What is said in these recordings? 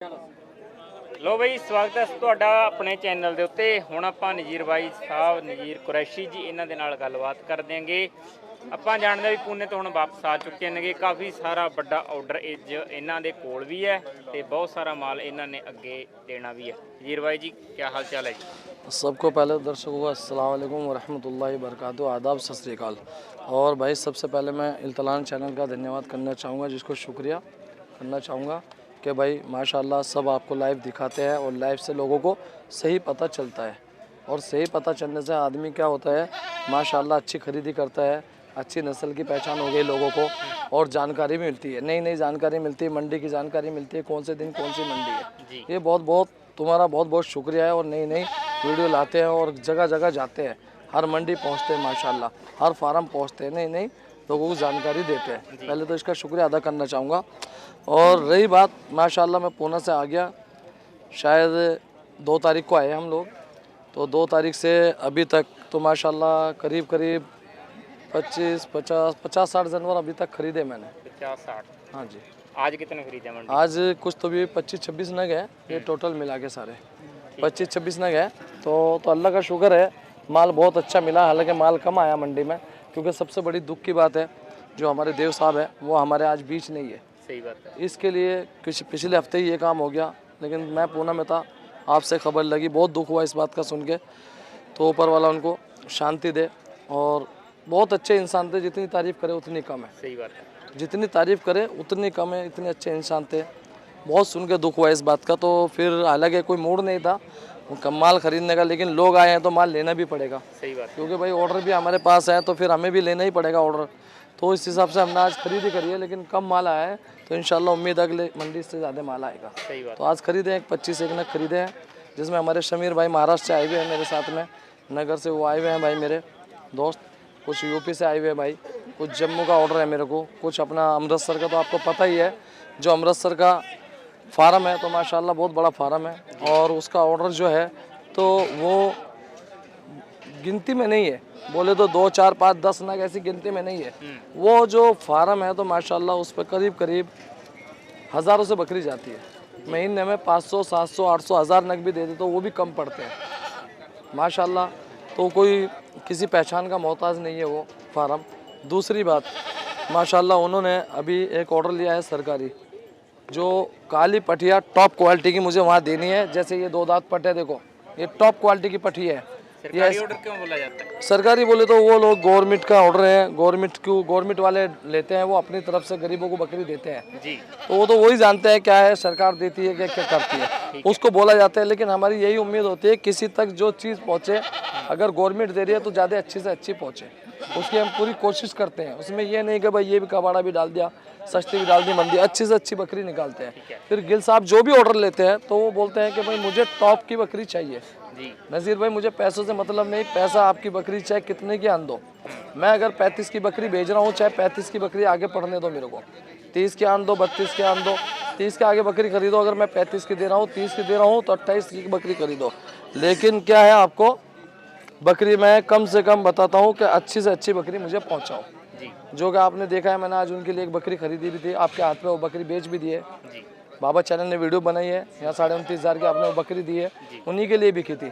लो बई स्वागत है ਤੁਹਾਡਾ ਆਪਣੇ ਚੈਨਲ ਦੇ ਉੱਤੇ। ਹੁਣ ਆਪਾਂ ਨਜ਼ੀਰ ਬਾਈ ਸਾਹਿਬ ਨਜ਼ੀਰ ਕੁਰੈਸ਼ੀ ਜੀ ਇਹਨਾਂ ਦੇ ਨਾਲ ਗੱਲਬਾਤ ਕਰ ਦਿਆਂਗੇ। ਆਪਾਂ ਜਾਣਦੇ ਵੀ ਪੂਨੇ ਤੋਂ ਹੁਣ ਵਾਪਸ ਆ ਚੁੱਕੇ ਨੇਗੇ। ਕਾਫੀ ਸਾਰਾ ਵੱਡਾ ਆਰਡਰ ਅੱਜ ਇਹਨਾਂ ਦੇ ਕੋਲ ਵੀ ਹੈ ਤੇ ਬਹੁਤ ਸਾਰਾ ਮਾਲ ਇਹਨਾਂ ਨੇ ਅੱਗੇ ਦੇਣਾ भी है। नज़ीर भाई जी क्या हाल चाल है जी? सबको पहले दर्शकों को अस्सलाम वालेकुम वरहमतुल्लाहि वबरकातुहू, आदाब, सत श्री अकाल। और भाई सबसे पहले मैं इल्तलान चैनल का धन्यवाद करना चाहूँगा, जिसको शुक्रिया करना चाहूँगा कि भाई माशाल्लाह सब आपको लाइव दिखाते हैं और लाइव से लोगों को सही पता चलता है। और सही पता चलने से आदमी क्या होता है माशाल्लाह अच्छी खरीदी करता है, अच्छी नस्ल की पहचान हो गई लोगों को और जानकारी भी मिलती है, नई नई जानकारी मिलती है, मंडी की जानकारी मिलती है, कौन से दिन कौन सी मंडी है। ये बहुत तुम्हारा बहुत शुक्रिया है। और नई नई वीडियो लाते हैं और जगह जगह जाते हैं, हर मंडी पहुंचते हैं माशाल्लाह, हर फार्म पहुंचते हैं, नई नई लोगों को जानकारी देते हैं। पहले तो इसका शुक्रिया अदा करना चाहूँगा। और रही बात माशाल्लाह मैं पूना से आ गया, शायद 2 तारीख को आए हम लोग, तो 2 तारीख से अभी तक तो माशाल्लाह करीब 50-60 जानवर अभी तक खरीदे मैंने। 50-60? हाँ जी। आज कितने खरीदे मंडी? आज कुछ तो भी 25-26 नग है, ये टोटल मिला के सारे 25-26 नग है। तो अल्लाह का शुक्र है, माल बहुत अच्छा मिला। हालांकि माल कम आया मंडी में, क्योंकि सबसे बड़ी दुख की बात है जो हमारे देव साहब है वो हमारे आज बीच नहीं है। सही बात है। इसके लिए कुछ पिछले हफ्ते ही ये काम हो गया, लेकिन मैं पूना में था, आपसे खबर लगी, बहुत दुख हुआ इस बात का सुन के। तो ऊपर वाला उनको शांति दे। और बहुत अच्छे इंसान थे, जितनी तारीफ़ करे उतनी कम है। सही बात है। जितनी तारीफ़ करे उतनी कम है, इतने अच्छे इंसान थे। बहुत सुन के दुख हुआ इस बात का। तो फिर हालांकि कोई मूड नहीं था कम माल खरीदने का, लेकिन लोग आए हैं तो माल लेना भी पड़ेगा। सही बात। क्योंकि भाई ऑर्डर भी हमारे पास है तो फिर हमें भी लेना ही पड़ेगा ऑर्डर। तो इस हिसाब से हमने आज खरीदी करी है, लेकिन कम माल आया है, तो इंशाल्लाह उम्मीद अगले मंडी से ज़्यादा माल आएगा। सही बात। तो आज खरीदे हैं 25 एक नग खरीदे हैं, जिसमें हमारे शमीर भाई महाराष्ट्र से आए हुए हैं मेरे साथ में, नगर से वो आए हुए हैं भाई मेरे दोस्त, कुछ यूपी से आए हुए हैं भाई, कुछ जम्मू का ऑर्डर है मेरे को, कुछ अपना अमृतसर का, तो आपको पता ही है जो अमृतसर का फार्म है तो माशाल्लाह बहुत बड़ा फार्म है। और उसका ऑर्डर जो है तो वो गिनती में नहीं है, बोले तो 2, 4, 5, 10 नग ऐसी गिनती में नहीं है। वो जो फार्म है तो माशाल्लाह उस पर करीब हज़ारों से बकरी जाती है। महीने में 500, 700, 800, 1000 नग भी दे दे तो वो भी कम पड़ते हैं माशाल्लाह। तो कोई किसी पहचान का मोहताज नहीं है वो फार्म। दूसरी बात माशाल्लाह उन्होंने अभी एक ऑर्डर लिया है सरकारी, जो काली पठिया टॉप क्वालिटी की मुझे वहाँ देनी है। जैसे ये 2 दांत पट है, देखो ये टॉप क्वालिटी की पठी है। सरकारी ऑर्डर क्यों बोला जाता है? सरकारी बोले तो वो लोग गवर्नमेंट का ऑर्डर है, गवर्नमेंट वाले लेते हैं, वो अपनी तरफ से गरीबों को बकरी देते हैं जी। तो वो तो वही जानते हैं क्या है सरकार देती है क्या करती है, उसको बोला जाता है। लेकिन हमारी यही उम्मीद होती है किसी तक जो चीज़ पहुँचे, अगर गवर्नमेंट दे रही है तो ज़्यादा अच्छी से अच्छी पहुँचे, उसकी हम पूरी कोशिश करते हैं। उसमें ये नहीं कि भाई ये भी कबाड़ा भी डाल दिया, सस्ती भी डाल दी, मंदी, अच्छी से अच्छी बकरी निकालते हैं। फिर गिल साहब जो भी ऑर्डर लेते हैं तो वो बोलते हैं कि भाई मुझे टॉप की बकरी चाहिए जी। नज़ीर भाई मुझे पैसों से मतलब नहीं, पैसा आपकी बकरी चाहे कितने की आन दो, मैं अगर 35 की बकरी भेज रहा हूँ, चाहे 35 की बकरी आगे पढ़ने दो मेरे को, 30 की आन दो, 32 की आन दो, 30 के आगे बकरी खरीदो। अगर मैं 35 की दे रहा हूँ, 30 की दे रहा हूँ तो 28 की बकरी खरीदो। लेकिन क्या है, आपको बकरी मैं कम से कम बताता हूँ कि अच्छी से अच्छी बकरी मुझे पहुँचाओ जी। जो कि आपने देखा है, मैंने आज उनके लिए एक बकरी खरीदी भी थी, आपके हाथ में वो बकरी बेच भी दी है जी। बाबा चैनल ने वीडियो बनाई है, यहाँ 29,500 की आपने वो बकरी दी है, उन्हीं के लिए बिकी थी।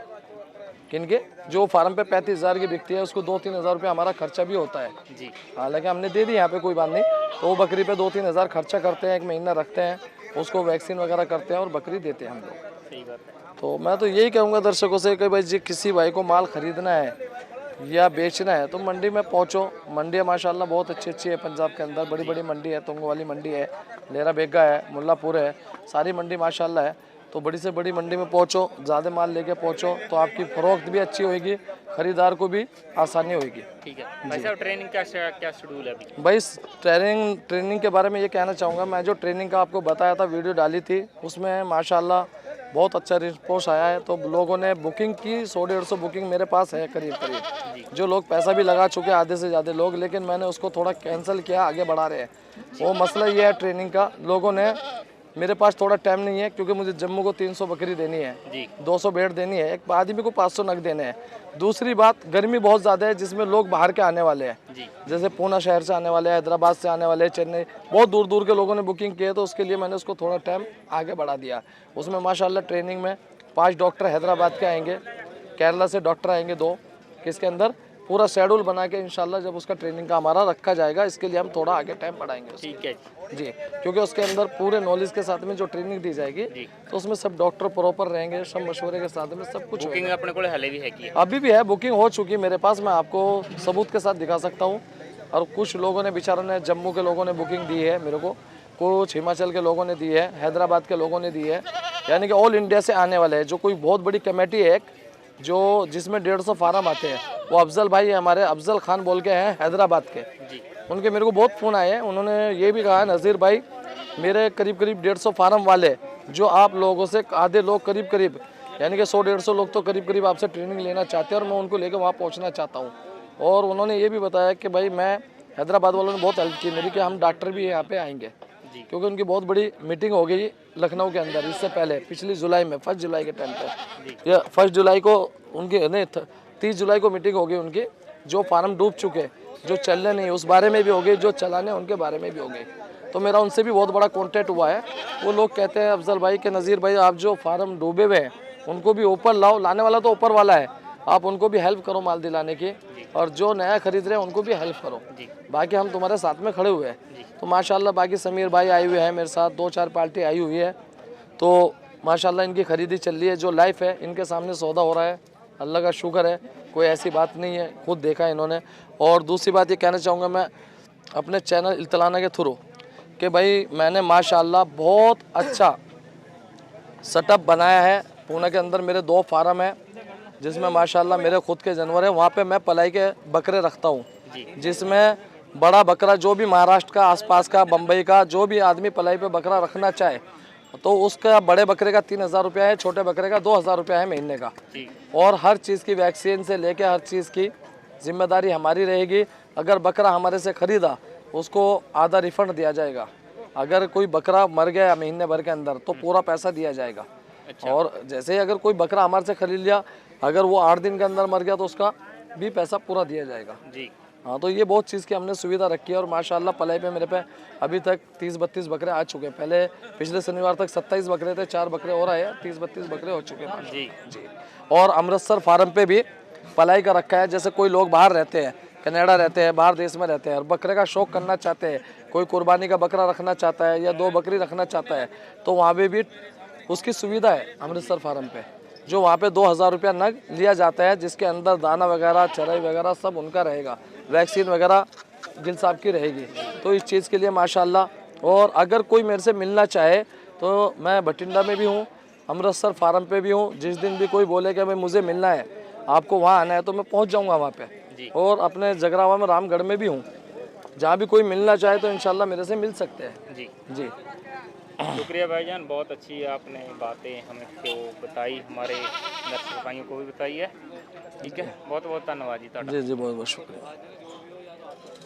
किनके? जो फार्म पे 35,000 की बिकती है उसको 2-3 हज़ार रुपये हमारा खर्चा भी होता है जी। हालांकि हमने दे दी यहाँ पे कोई बात नहीं, तो वो बकरी पे 2-3 हज़ार खर्चा करते हैं, 1 महीना रखते हैं उसको, वैक्सीन वगैरह करते हैं और बकरी देते हैं हम लोग। सही बात है। तो मैं तो यही कहूँगा दर्शकों से कि भाई जी किसी भाई को माल खरीदना है या बेचना है तो मंडी में पहुँचो। मंडियाँ माशाल्लाह बहुत अच्छी है पंजाब के अंदर, बड़ी बड़ी मंडी है, तुंग वाली मंडी है, लेरा बेगा है, मुल्लापुर है, सारी मंडी माशाल्लाह है। तो बड़ी से बड़ी मंडी में पहुँचो, ज़्यादा माल लेके पहुँचो तो आपकी फ़रोख्त भी अच्छी होगी, ख़रीदार को भी आसानी होगी। ठीक है भाई साहब, ट्रेनिंग क्या शेड्यूल है अभी? भाई ट्रेनिंग के बारे में ये कहना चाहूँगा, मैं जो ट्रेनिंग का आपको बताया था, वीडियो डाली थी, उसमें माशाल्लाह बहुत अच्छा रिस्पॉन्स आया है। तो लोगों ने बुकिंग की, 100-150 बुकिंग मेरे पास है करीब, जो लोग पैसा भी लगा चुके हैं आधे से ज़्यादा लोग, लेकिन मैंने उसको थोड़ा कैंसिल किया, आगे बढ़ा रहे हैं। वो मसला ये है ट्रेनिंग का, लोगों ने मेरे पास थोड़ा टाइम नहीं है, क्योंकि मुझे जम्मू को 300 बकरी देनी है जी 200 भेड़ देनी है, एक आदमी को 500 नग देने हैं। दूसरी बात, गर्मी बहुत ज़्यादा है जिसमें लोग बाहर के आने वाले हैं, जी जैसे पूना शहर से आने वाले हैं, हैदराबाद से आने वाले हैं, चेन्नई, बहुत दूर दूर के लोगों ने बुकिंग की है। तो उसके लिए मैंने उसको थोड़ा टाइम आगे बढ़ा दिया। उसमें माशाल्लाह ट्रेनिंग में 5 डॉक्टर हैदराबाद के आएंगे, केरला से डॉक्टर आएंगे 2, किसके अंदर पूरा शेड्यूल बना के इंशाल्लाह जब उसका ट्रेनिंग का हमारा रखा जाएगा, इसके लिए हम थोड़ा आगे टाइम बढ़ाएंगे उसको। ठीक है जी जी, क्योंकि उसके अंदर पूरे नॉलेज के साथ में जो ट्रेनिंग दी जाएगी, जी तो उसमें सब डॉक्टर प्रॉपर रहेंगे, सब मशवरे के साथ में सब कुछ बुकिंग अपने को हले भी है की अभी भी है, बुकिंग हो चुकी है मेरे पास, मैं आपको सबूत के साथ दिखा सकता हूँ। और कुछ लोगों ने, बेचारों ने, जम्मू के लोगों ने बुकिंग दी है मेरे को, कुछ हिमाचल के लोगों ने दी है, हैदराबाद के लोगों ने दी है, यानी कि ऑल इंडिया से आने वाले हैं। जो कोई बहुत बड़ी कमेटी है एक, जो जिसमें 150 फार्म आते हैं, वो अफजल भाई हमारे, अफजल खान बोल के हैं हैदराबाद के, जी उनके मेरे को बहुत फ़ोन आए हैं। उन्होंने ये भी कहा, नज़ीर भाई मेरे करीब करीब 150 फार्म वाले, जो आप लोगों से आधे लोग करीब करीब, यानी कि 100-150 लोग तो करीब करीब आपसे ट्रेनिंग लेना चाहते हैं, और मैं उनको लेकर वहाँ पहुँचना चाहता हूँ। और उन्होंने ये भी बताया कि भाई, मैं हैदराबाद वालों ने बहुत हेल्प की मेरी, कि हम डॉक्टर भी यहाँ पे आएंगे, जी क्योंकि उनकी बहुत बड़ी मीटिंग हो गई लखनऊ के अंदर इससे पहले, पिछली जुलाई में, 1 जुलाई के टाइम पे, या 1 जुलाई को उनकी नहीं, 30 जुलाई को मीटिंग हो गई उनकी। जो फार्म डूब चुके, जो चलने नहीं, उस बारे में भी हो गई, जो चलाने उनके बारे में भी हो गई। तो मेरा उनसे भी बहुत बड़ा कॉन्टेक्ट हुआ है। वो लोग कहते हैं अफजल भाई के, नज़ीर भाई आप जो फार्म डूबे हुए हैं उनको भी ऊपर लाओ, लाने वाला तो ऊपर वाला है, आप उनको भी हेल्प करो माल दिलाने की, और जो नया खरीद रहे हैं उनको भी हेल्प करो, बाकी हम तुम्हारे साथ में खड़े हुए हैं। तो माशाल्लाह बाकी समीर भाई आए हुए हैं मेरे साथ, 2-4 पार्टी आई हुई है, तो माशाल्लाह इनकी खरीदी चल रही है। जो लाइफ है इनके सामने सौदा हो रहा है, अल्लाह का शुक्र है, कोई ऐसी बात नहीं है, खुद देखा है इन्होंने। और दूसरी बात ये कहना चाहूँगा मैं अपने चैनल इल्तलाना के थ्रू, कि भाई मैंने माशाल्लाह बहुत अच्छा सेटअप बनाया है। पुणे के अंदर मेरे 2 फार्म है, जिसमें माशाल्लाह मेरे खुद के जानवर हैं। वहाँ पे मैं पलाई के बकरे रखता हूँ, जिसमें बड़ा बकरा जो भी महाराष्ट्र का, आसपास का, बम्बई का, जो भी आदमी पलाई पे बकरा रखना चाहे, तो उसका बड़े बकरे का 3000 रुपया है, छोटे बकरे का 2000 रुपया है महीने का। और हर चीज़ की वैक्सीन से लेके हर चीज़ की जिम्मेदारी हमारी रहेगी। अगर बकरा हमारे से ख़रीदा, उसको आधा रिफंड दिया जाएगा। अगर कोई बकरा मर गया महीने भर के अंदर, तो पूरा पैसा दिया जाएगा। और जैसे ही अगर कोई बकरा हमारे से खरीद लिया, अगर वो 8 दिन के अंदर मर गया, तो उसका भी पैसा पूरा दिया जाएगा जी। हाँ, तो ये बहुत चीज़ की हमने सुविधा रखी है। और माशाल्लाह पलाई पे मेरे पे अभी तक 30-32 बकरे आ चुके हैं। पहले पिछले शनिवार तक 27 बकरे थे, 4 बकरे और आए, 30-32 बकरे हो चुके हैं जी जी। और अमृतसर फार्म पे भी पलाई का रखा है। जैसे कोई लोग बाहर रहते हैं, कनाडा रहते हैं, बाहर देश में रहते हैं, और बकरे का शौक करना चाहते हैं, कोई कुर्बानी का बकरा रखना चाहता है या 2 बकरी रखना चाहता है, तो वहाँ पे भी उसकी सुविधा है अमृतसर फार्म पे, जो वहाँ पे 2000 रुपया नग लिया जाता है, जिसके अंदर दाना वगैरह, चराई वगैरह सब उनका रहेगा, वैक्सीन वगैरह गिल साहब की रहेगी। तो इस चीज़ के लिए माशाल्लाह। और अगर कोई मेरे से मिलना चाहे, तो मैं भटिंडा में भी हूँ, अमृतसर फार्म पे भी हूँ। जिस दिन भी कोई बोले कि भाई मुझे मिलना है, आपको वहाँ आना है, तो मैं पहुँच जाऊँगा वहाँ पे। और अपने जगरावा में, रामगढ़ में भी हूँ, जहाँ भी कोई मिलना चाहे तो इंशाल्लाह मेरे से मिल सकते हैं जी जी। शुक्रिया भाईजान, बहुत अच्छी आपने बातें हमें तो बताई, हमारे दर्शक भाइयों को भी बताई है। ठीक है, बहुत बहुत धन्यवाद जी। जी जी, बहुत बहुत शुक्रिया।